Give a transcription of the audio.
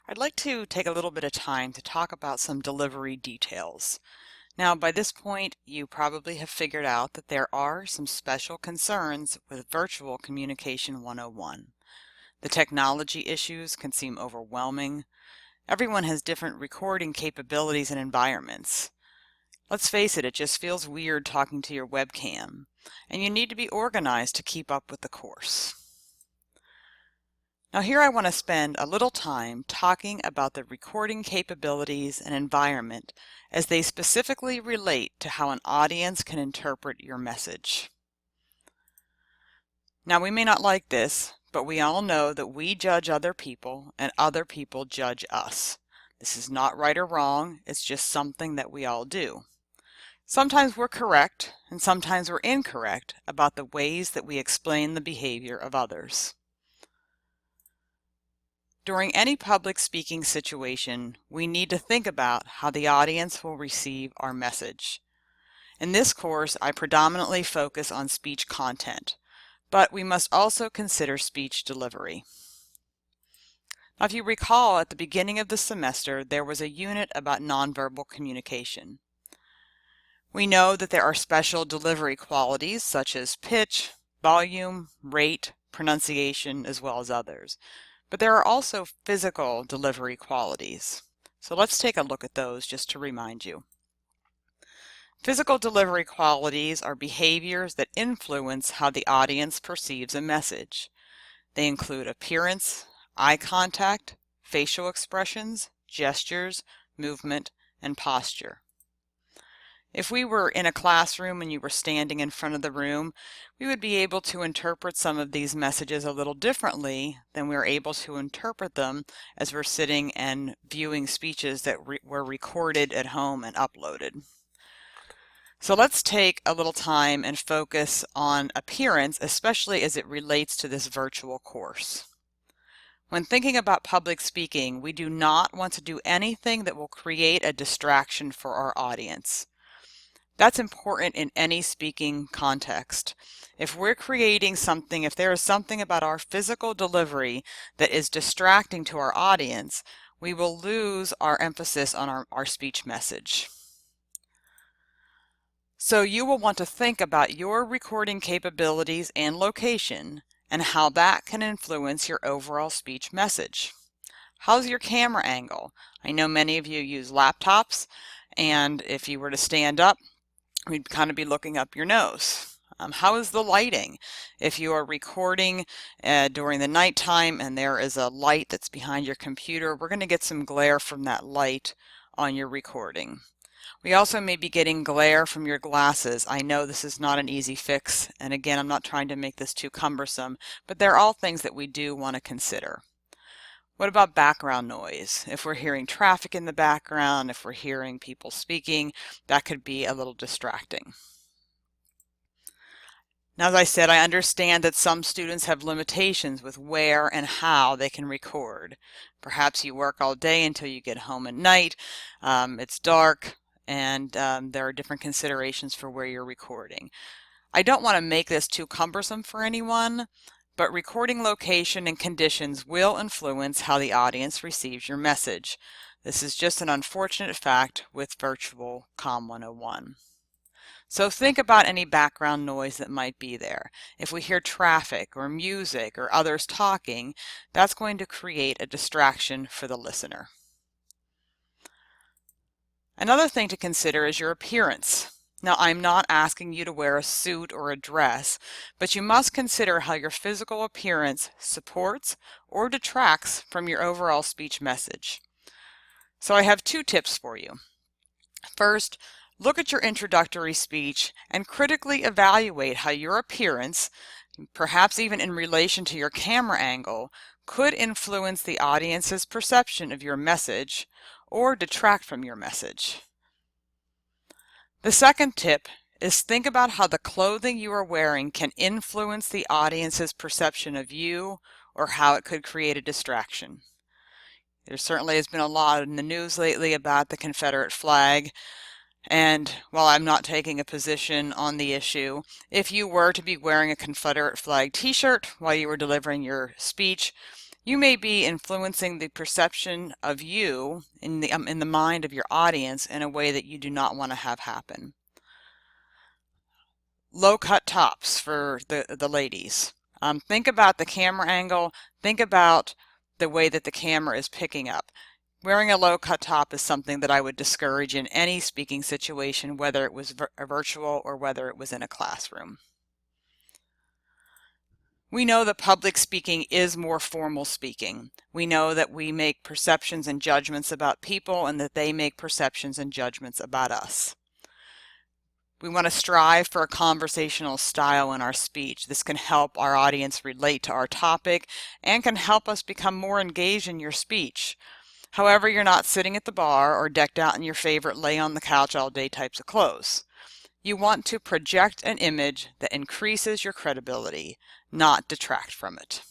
I'd like to take a little bit of time to talk about some delivery details. Now, by this point, you probably have figured out that there are some special concerns with Virtual Communication 101. The technology issues can seem overwhelming. Everyone has different recording capabilities and environments. Let's face it, it just feels weird talking to your webcam, and you need to be organized to keep up with the course. Now here I want to spend a little time talking about the recording capabilities and environment as they specifically relate to how an audience can interpret your message. Now we may not like this, but we all know that we judge other people and other people judge us. This is not right or wrong, it's just something that we all do. Sometimes we're correct and sometimes we're incorrect about the ways that we explain the behavior of others. During any public speaking situation, we need to think about how the audience will receive our message. In this course, I predominantly focus on speech content, but we must also consider speech delivery. Now, if you recall, at the beginning of the semester, there was a unit about nonverbal communication. We know that there are special delivery qualities such as pitch, volume, rate, pronunciation, as well as others. But there are also physical delivery qualities. So let's take a look at those just to remind you. Physical delivery qualities are behaviors that influence how the audience perceives a message. They include appearance, eye contact, facial expressions, gestures, movement, and posture. If we were in a classroom and you were standing in front of the room, we would be able to interpret some of these messages a little differently than we're able to interpret them as we're sitting and viewing speeches that were recorded at home and uploaded. So let's take a little time and focus on appearance, especially as it relates to this virtual course. When thinking about public speaking, we do not want to do anything that will create a distraction for our audience. That's important in any speaking context. If we're creating something, if there is something about our physical delivery that is distracting to our audience, we will lose our emphasis on our speech message. So you will want to think about your recording capabilities and location and how that can influence your overall speech message. How's your camera angle? I know many of you use laptops, and if you were to stand up, we'd kind of be looking up your nose. How is the lighting? If you are recording during the nighttime and there is a light that's behind your computer, we're going to get some glare from that light on your recording. We also may be getting glare from your glasses. I know this is not an easy fix, and again, I'm not trying to make this too cumbersome, but they're all things that we do want to consider. What about background noise? If we're hearing traffic in the background, if we're hearing people speaking, that could be a little distracting. Now, as I said, I understand that some students have limitations with where and how they can record. Perhaps you work all day until you get home at night, it's dark, and there are different considerations for where you're recording. I don't want to make this too cumbersome for anyone, but recording location and conditions will influence how the audience receives your message. This is just an unfortunate fact with Virtual Comm 101. So think about any background noise that might be there. If we hear traffic or music or others talking, that's going to create a distraction for the listener. Another thing to consider is your appearance. Now, I'm not asking you to wear a suit or a dress, but you must consider how your physical appearance supports or detracts from your overall speech message. So I have two tips for you. First, look at your introductory speech and critically evaluate how your appearance, perhaps even in relation to your camera angle, could influence the audience's perception of your message or detract from your message. The second tip is think about how the clothing you are wearing can influence the audience's perception of you or how it could create a distraction. There certainly has been a lot in the news lately about the Confederate flag, and while I'm not taking a position on the issue, if you were to be wearing a Confederate flag t-shirt while you were delivering your speech, You may be influencing the perception of you in the mind of your audience in a way that you do not want to have happen. Low cut tops for the ladies. Think about the camera angle. Think about the way that the camera is picking up. Wearing a low cut top is something that I would discourage in any speaking situation, whether it was virtual or whether it was in a classroom. We know that public speaking is more formal speaking. We know that we make perceptions and judgments about people and that they make perceptions and judgments about us. We want to strive for a conversational style in our speech. This can help our audience relate to our topic and can help us become more engaged in your speech. However, you're not sitting at the bar or decked out in your favorite lay on the couch all day types of clothes. You want to project an image that increases your credibility, not detract from it.